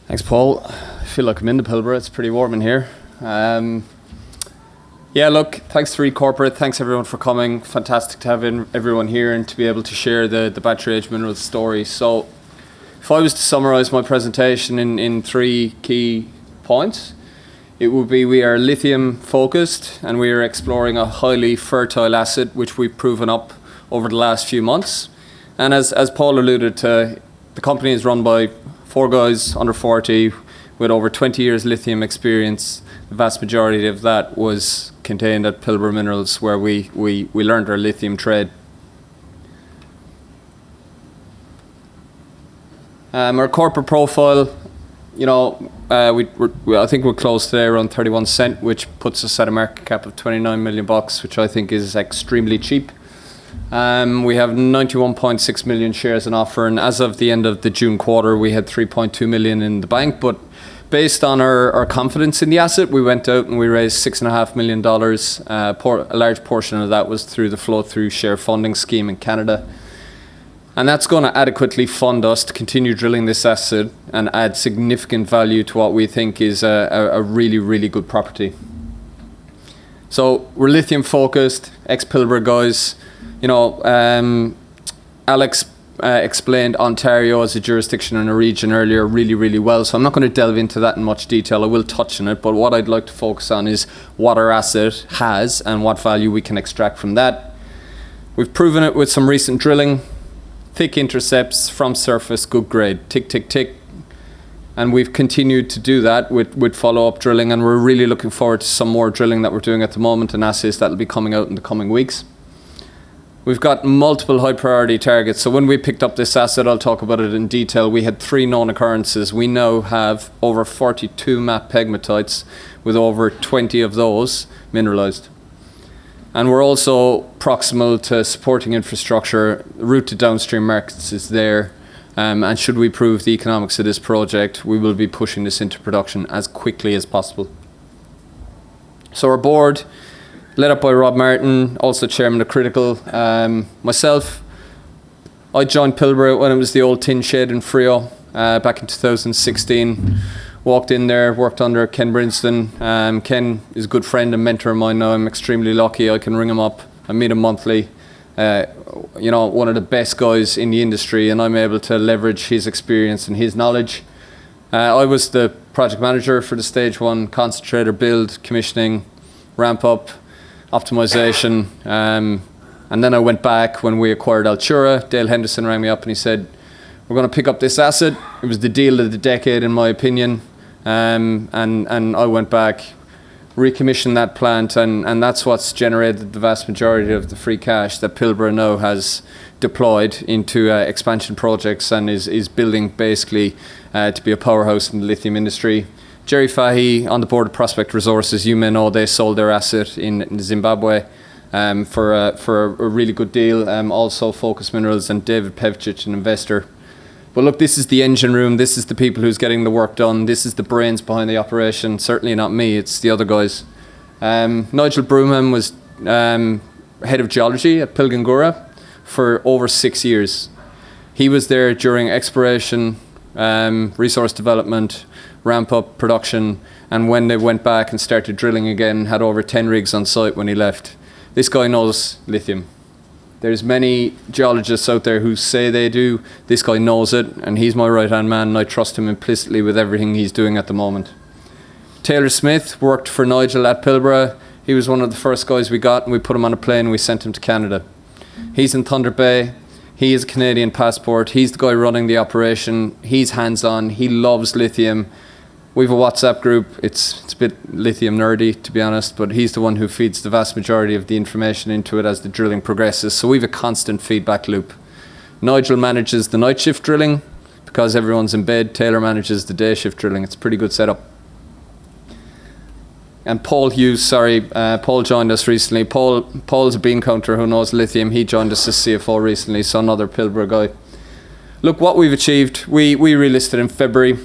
Thanks, Paul. I feel like I'm in the Pilbara. It's pretty warm in here. Thanks to Reed Corporate. Thanks everyone for coming. Fantastic to have everyone here and to be able to share the Battery Age Minerals story. So, if I was to summarise my presentation in three key points, it would be we are lithium focused and we are exploring a highly fertile asset which we've proven up over the last few months. And as Paul alluded to, the company is run by 4 guys under 40 with over 20 years lithium experience. The vast majority of that was contained at Pilbara Minerals, where we learned our lithium trade. Our corporate profile, I think we're close today around 31 cent, which puts us at a market cap of 29 million bucks, which I think is extremely cheap. We have 91.6 million shares on offer, and as of the end of the June quarter, we had 3.2 million in the bank. But based on our confidence in the asset, we went out and we raised $6.5 million. A large portion of that was through the flow-through share funding scheme in Canada. And that's going to adequately fund us to continue drilling this asset and add significant value to what we think is a really, really good property. So we're lithium focused, ex-Pilbara guys. Alex explained Ontario as a jurisdiction and a region earlier really, really well. So I'm not going to delve into that in much detail. I will touch on it. But what I'd like to focus on is what our asset has and what value we can extract from that. We've proven it with some recent drilling. Thick intercepts from surface, good grade, tick, tick, tick. And we've continued to do that with follow-up drilling, and we're really looking forward to some more drilling that we're doing at the moment and assays that'll be coming out in the coming weeks. We've got multiple high priority targets. So when we picked up this asset, I'll talk about it in detail. We had 3 known occurrences. We now have over 42 map pegmatites with over 20 of those mineralized. And we're also proximal to supporting infrastructure. The route to downstream markets is there. And should we prove the economics of this project, we will be pushing this into production as quickly as possible. So our board, led up by Rob Martin, also chairman of Critical. Myself, I joined Pilbara when it was the old tin shed in Frio back in 2016. Walked in there, worked under Ken Brinston. Ken is a good friend and mentor of mine now. I'm extremely lucky. I can ring him up. I meet him monthly. One of the best guys in the industry, and I'm able to leverage his experience and his knowledge. I was the project manager for the stage 1 concentrator build, commissioning, ramp up, optimization. And then I went back when we acquired Altura. Dale Henderson rang me up and he said, we're going to pick up this asset. It was the deal of the decade, in my opinion. And I went back, recommissioned that plant, and that's what's generated the vast majority of the free cash that Pilbara now has deployed into expansion projects and is building basically to be a powerhouse in the lithium industry. Jerry Fahey on the board of Prospect Resources, you may know they sold their asset in Zimbabwe for a really good deal. Also Focus Minerals and David Pevchich, an investor. But look, this is the engine room. This is the people who's getting the work done. This is the brains behind the operation. Certainly not me. It's the other guys. Nigel Broomham was head of geology at Pilgangoora for over 6 years. He was there during exploration, resource development, ramp up production, and when they went back and started drilling again, had over 10 rigs on site when he left. This guy knows lithium. There's many geologists out there who say they do. This guy knows it, and he's my right-hand man, and I trust him implicitly with everything he's doing at the moment. Taylor Smith worked for Nigel at Pilbara. He was one of the first guys we got, and we put him on a plane and we sent him to Canada. He's in Thunder Bay. He is a Canadian passport. He's the guy running the operation. He's hands-on. He loves lithium. We have a WhatsApp group. It's a bit lithium nerdy, to be honest, but he's the one who feeds the vast majority of the information into it as the drilling progresses. So we have a constant feedback loop. Nigel manages the night shift drilling because everyone's in bed. Taylor manages the day shift drilling. It's a pretty good setup. And Paul joined us recently. Paul's a bean counter who knows lithium. He joined us as CFO recently, so another Pilbara guy. Look, what we've achieved, we relisted in February.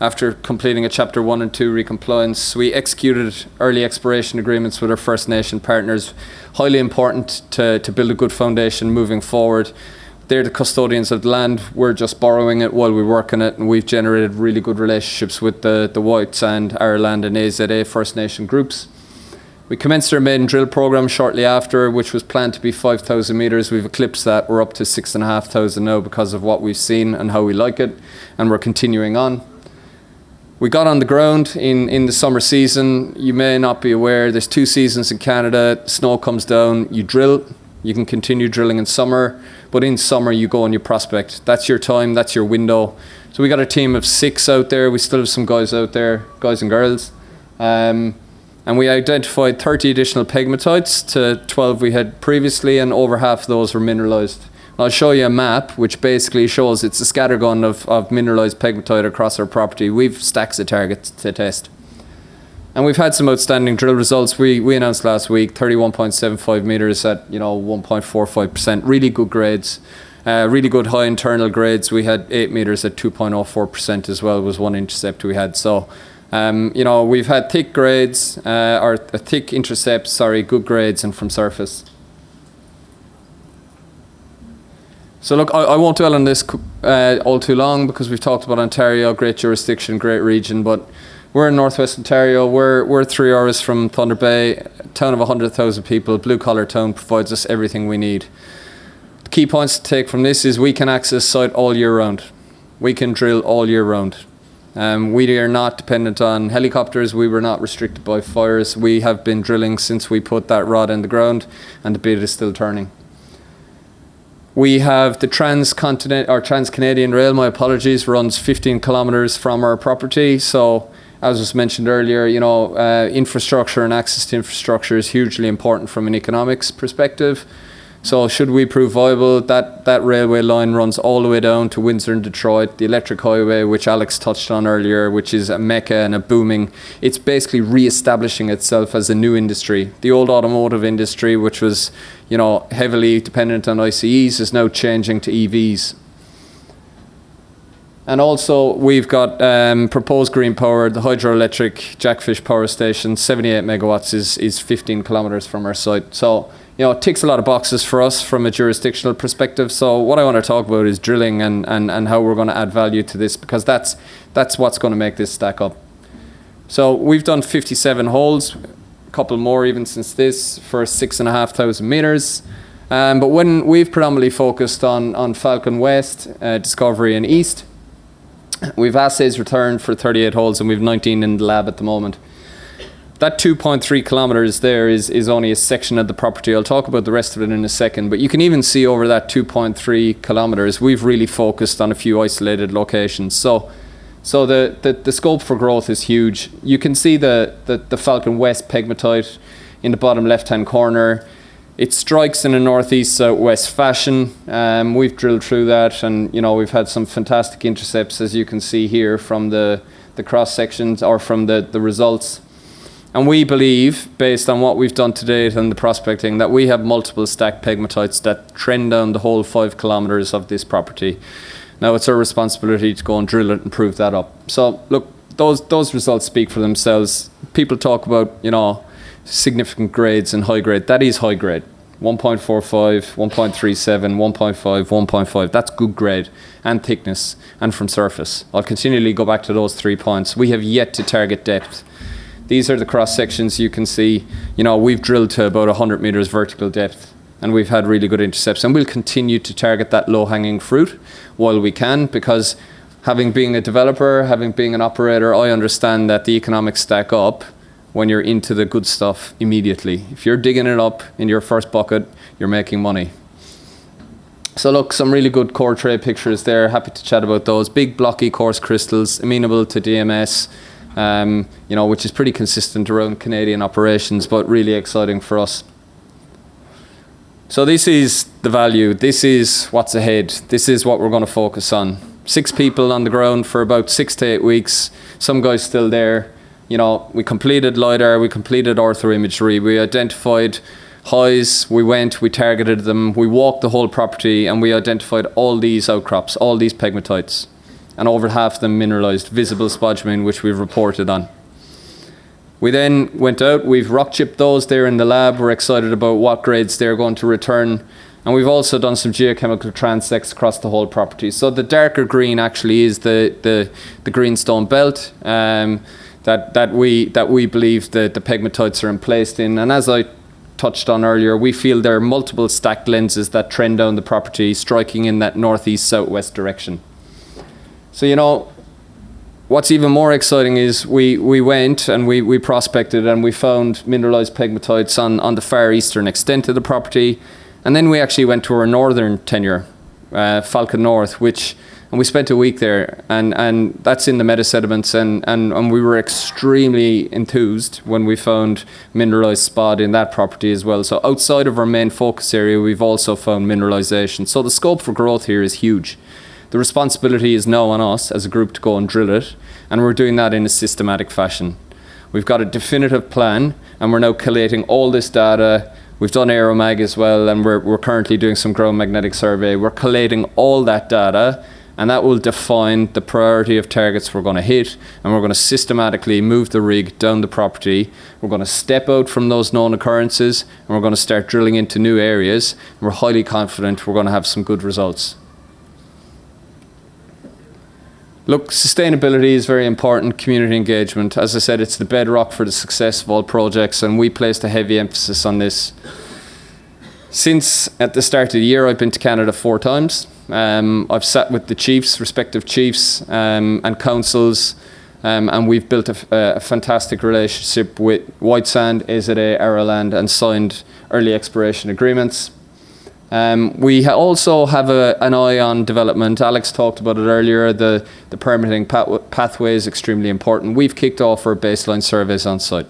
After completing a Chapter 1 and 2 recompliance, we executed early exploration agreements with our First Nation partners. Highly important to build a good foundation moving forward. they're the custodians of the land. We're just borrowing it while we work on it, and we've generated really good relationships with the Whites and Ireland and AZA First Nation groups. We commenced our maiden drill program shortly after, which was planned to be 5,000 metres. We've eclipsed that. We're up to 6,500 now because of what we've seen and how we like it, and we're continuing on. We got on the ground in the summer season. You may not be aware, there's 2 seasons in Canada. Snow comes down, you drill. You can continue drilling in summer, but in summer you go and you prospect. That's your time, that's your window. So we got a team of 6 out there. We still have some guys out there, guys and girls. And we identified 30 additional pegmatites to 12 we had previously, and over half of those were mineralised. I'll show you a map which basically shows it's a scattergun of mineralised pegmatite across our property. We've stacks of targets to test. And we've had some outstanding drill results. We announced last week 31.75 metres at 1.45%. Really good grades. Really good high internal grades. We had 8 metres at 2.04% as well, was one intercept we had. So we've had thick grades, thick intercepts, good grades, and from surface. So look, I won't dwell on this all too long because we've talked about Ontario, great jurisdiction, great region, but we're in Northwest Ontario. We're 3 hours from Thunder Bay, a town of 100,000 people, blue collar town, provides us everything we need. The key points to take from this is we can access site all year round. We can drill all year round. We are not dependent on helicopters. We were not restricted by fires. We have been drilling since we put that rod in the ground, and the bit is still turning. We have the Trans-Canadian Rail, my apologies, runs 15 kilometres from our property. So, as was mentioned earlier, infrastructure and access to infrastructure is hugely important from an economics perspective. So should we prove viable, that railway line runs all the way down to Windsor and Detroit, the electric highway, which Alex touched on earlier, which is a mecca and a booming. It's basically re-establishing itself as a new industry. The old automotive industry, which was, heavily dependent on ICEs, is now changing to EVs. And also, we've got proposed green power, the hydroelectric Jackfish power station, 78 megawatts is 15 kilometres from our site. So, it ticks a lot of boxes for us from a jurisdictional perspective. So what I want to talk about is drilling and how we're going to add value to this, because that's what's going to make this stack up. So we've done 57 holes, a couple more even since this, for 6,500 metres. But when we've predominantly focused on Falcon West, Discovery and East, we've assays returned for 38 holes, and we've 19 in the lab at the moment. That 2.3 kilometres there is only a section of the property. I'll talk about the rest of it in a second, but you can even see over that 2.3 kilometres, we've really focused on a few isolated locations. So the scope for growth is huge. You can see the Falcon West pegmatite in the bottom left-hand corner. It strikes in a northeast-southwest fashion. We've drilled through that, and we've had some fantastic intercepts, as you can see here from the cross sections or from the results. And we believe, based on what we've done to date and the prospecting, that we have multiple stacked pegmatites that trend down the whole 5 kilometres of this property. Now it's our responsibility to go and drill it and prove that up. So look, those results speak for themselves. People talk about, significant grades and high grade. That is high grade. 1.45, 1.37, 1.5, 1.5. That's good grade and thickness and from surface. I'll continually go back to those 3 points. We have yet to target depth. These are the cross sections you can see. We've drilled to about 100 metres vertical depth, and we've had really good intercepts, and we'll continue to target that low-hanging fruit while we can, because having been a developer, having been an operator, I understand that the economics stack up when you're into the good stuff immediately. If you're digging it up in your first bucket, you're making money. So look, some really good core tray pictures there. Happy to chat about those. Big blocky coarse crystals, amenable to DMS. Which is pretty consistent around Canadian operations, but really exciting for us. So this is the value. This is what's ahead. This is what we're going to focus on. 6 people on the ground for about 6 to 8 weeks. Some guys still there. We completed LiDAR, we completed ortho imagery, we identified highs, we targeted them, we walked the whole property, and we identified all these outcrops, all these pegmatites. And over half of them mineralised, visible spodumene, which we've reported on. We then went out, we've rock chipped those there in the lab. We're excited about what grades they're going to return And we've also done some geochemical transects across the whole property. So the darker green actually is the greenstone belt that we believe the pegmatites are emplaced in. And as I touched on earlier, we feel there are multiple stacked lenses that trend down the property, striking in that northeast-southwest direction. So, you know, what's even more exciting is we went and we prospected and we found mineralized pegmatites on the far eastern extent of the property. And then we actually went to our northern tenure, Falcon North, and we spent a week there, and that's in the metasediments, and we were extremely enthused when we found mineralized spot in that property as well. So outside of our main focus area, we've also found mineralization. So the scope for growth here is huge. The responsibility is now on us as a group to go and drill it, and we're doing that in a systematic fashion. We've got a definitive plan, and we're now collating all this data. We've done aeromag as well, and we're currently doing some ground magnetic survey. We're collating all that data, and that will define the priority of targets we're going to hit, and we're going to systematically move the rig down the property. We're going to step out from those known occurrences, and we're going to start drilling into new areas, and we're highly confident we're going to have some good results. Look, sustainability is very important, community engagement. As I said, it's the bedrock for the success of all projects, and we placed a heavy emphasis on this. Since at the start of the year, I've been to Canada 4 times. I've sat with the chiefs, respective chiefs and councils, and we've built a fantastic relationship with White Sand, AZA, Araland, and signed early exploration agreements. We also have an eye on development. Alex talked about it earlier. The permitting pathway is extremely important. We've kicked off our baseline surveys on site.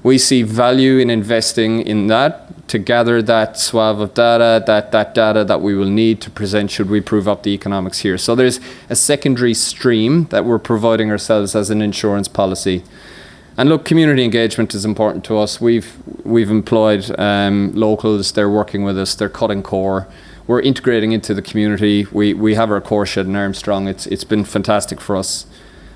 We see value in investing in that to gather that swath of data, that data that we will need to present should we prove up the economics here. So there's a secondary stream that we're providing ourselves as an insurance policy. And look, community engagement is important to us. We've employed locals. They're working with us. They're cutting core. We're integrating into the community. We have our core shed in Armstrong. It's been fantastic for us.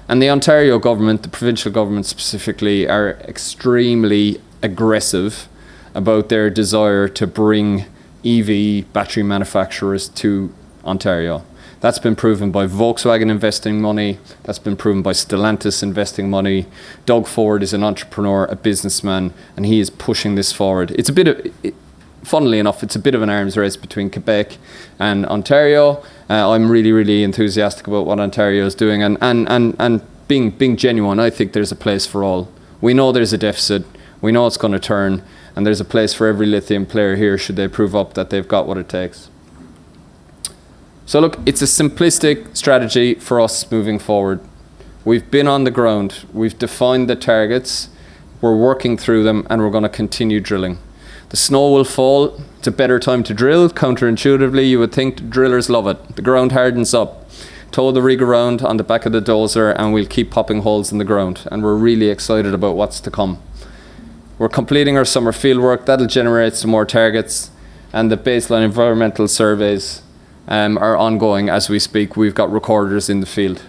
And the Ontario government, the provincial government specifically, are extremely aggressive about their desire to bring EV battery manufacturers to Ontario. That's been proven by Volkswagen investing money. That's been proven by Stellantis investing money. Doug Ford is an entrepreneur, a businessman, and he is pushing this forward. It's a bit of, funnily enough, it's a bit of an arms race between Quebec and Ontario. I'm really, really enthusiastic about what Ontario is doing, and being genuine, I think there's a place for all. We know there's a deficit. We know it's going to turn, and there's a place for every lithium player here should they prove up that they've got what it takes. So look, it's a simplistic strategy for us moving forward. We've been on the ground. We've defined the targets. We're working through them, and we're going to continue drilling. The snow will fall. It's a better time to drill. Counterintuitively, you would think the drillers love it. The ground hardens up. Tow the rig around on the back of the dozer, and we'll keep popping holes in the ground. And we're really excited about what's to come. We're completing our summer field work. That'll generate some more targets. And the baseline environmental surveys are ongoing as we speak. We've got recorders in the field.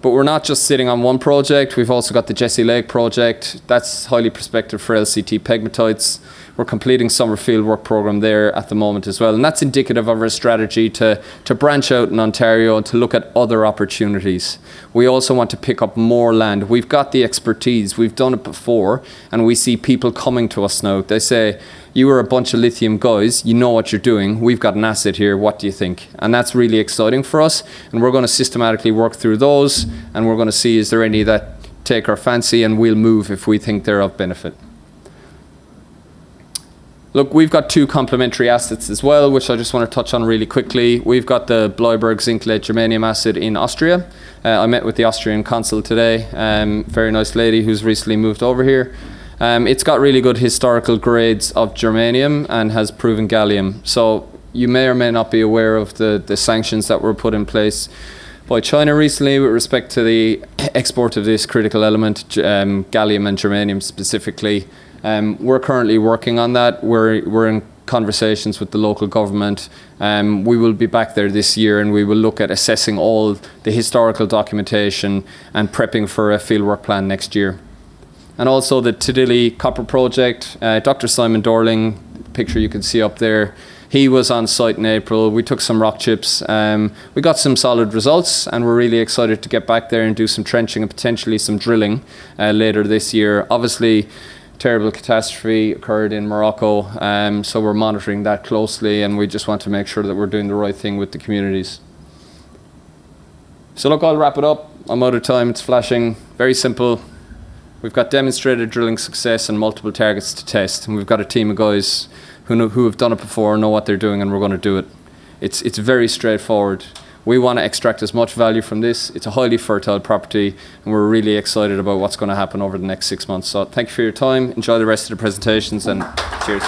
But we're not just sitting on one project. We've also got the Jessie Lake project. That's highly prospective for LCT pegmatites. We're completing summer field work program there at the moment as well. And that's indicative of our strategy to branch out in Ontario and to look at other opportunities. We also want to pick up more land. We've got the expertise. We've done it before, and we see people coming to us now. They say, you are a bunch of lithium guys, you know what you're doing, we've got an asset here, what do you think? And that's really exciting for us, and we're going to systematically work through those, and we're going to see is there any that take our fancy, and we'll move if we think they're of benefit. Look, we've got 2 complementary assets as well, which I just want to touch on really quickly. We've got the Bleiberg zinc-lead germanium asset in Austria. I met with the Austrian consul today, very nice lady who's recently moved over here. It's got really good historical grades of germanium and has proven gallium. So you may or may not be aware of the sanctions that were put in place by China recently with respect to the export of this critical element, gallium and germanium specifically. We're currently working on that. We're in conversations with the local government. We will be back there this year, and we will look at assessing all the historical documentation and prepping for a fieldwork plan next year. And also the Tidili Copper Project. Dr. Simon Dorling, picture you can see up there. He was on site in April. We took some rock chips. We got some solid results, and we're really excited to get back there and do some trenching and potentially some drilling later this year. Obviously, terrible catastrophe occurred in Morocco, so we're monitoring that closely, and we just want to make sure that we're doing the right thing with the communities. So look, I'll wrap it up. I'm out of time. It's flashing. Very simple. We've got demonstrated drilling success and multiple targets to test, and we've got a team of guys who have done it before, know what they're doing, and we're going to do it. It's very straightforward. We want to extract as much value from this. It's a highly fertile property, and we're really excited about what's going to happen over the next 6 months. So thank you for your time. Enjoy the rest of the presentations, and cheers.